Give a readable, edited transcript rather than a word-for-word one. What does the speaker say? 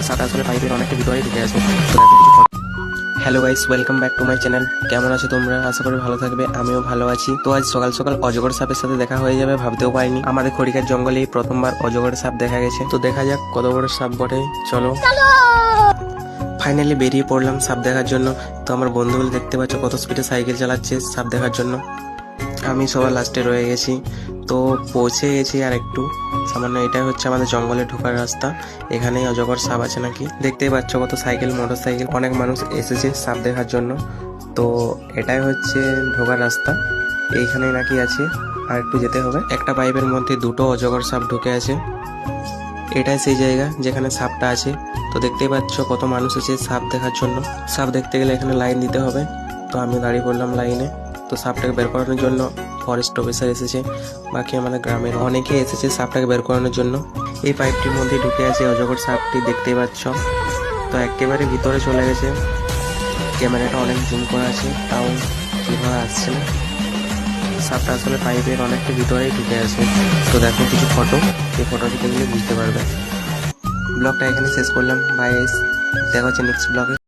সাপটা আসলে পাইপের অনেকটা ভিতরেই ঢুকে আছে। Hello guys, welcome back to my channel. কেমন আছো তোমরা? আশা করি ভালো থাকবে, আমিও ভালো আছি। তো আজ সকাল সকাল অজগর সাপের সাথে দেখা হয়ে যাবে ভাবতেও পারিনি। আমাদের খড়িকার জঙ্গলে এই প্রথমবার অজগর সাপ দেখা গেছে। তো দেখা যাক কত বড় সাপ বটে। চলো ফাইনালি বেরিয়ে পড়লাম সাপ দেখার জন্য। তো আমার বন্ধুগুলো দেখতে পাচ্ছ কত স্পিডে সাইকেল চালাচ্ছে সাপ দেখার জন্য। আমি সবার লাস্টে রয়ে গেছি। তো পৌঁছে গেছি আর একটু সামান্য। এটাই হচ্ছে আমাদের জঙ্গলে ঢোকার রাস্তা। এখানেই অজগর সাপ আছে নাকি, দেখতেই পাচ্ছ কত সাইকেল, মোটর সাইকেল, অনেক মানুষ এসেছে সাপ দেখার জন্য। তো এটাই হচ্ছে ঢোকার রাস্তা, এইখানেই নাকি আছে। আর একটু যেতে হবে। একটা পাইপের মধ্যে দুটো অজগর সাপ ঢুকে আছে। এটাই সেই জায়গা যেখানে সাপটা আছে। তো দেখতেই পাচ্ছ কত মানুষ আছে সাপ দেখার জন্য। সাপ দেখতে গেলে এখানে লাইন দিতে হবে। তো আমি দাঁড়িয়ে পড়লাম লাইনে। তো সাপটাকে বের করানোর জন্য ফরেস্ট অফিসার এসেছে, বাকি আমাদের গ্রামের অনেকে এসেছে সাপটাকে বের করানোর জন্য। এই পাইপটির মধ্যে ঢুকে আছে অজগর সাপটি, দেখতেই পাচ্ছ। তো একেবারে ভিতরে চলে গেছে। ক্যামেরাটা অনেক জুম করা আছে, তাও কিভাবে আসছে না। সাপটা আসলে পাইপের অনেকটা ভিতরেই ঢুকে আছে। তো দেখো কিছু ফটো, এই ফটোটি দেখলে বুঝতে পারবে। ব্লগটা এখানে শেষ করলাম। বাই, দেখা হচ্ছে নেক্সট ব্লগে।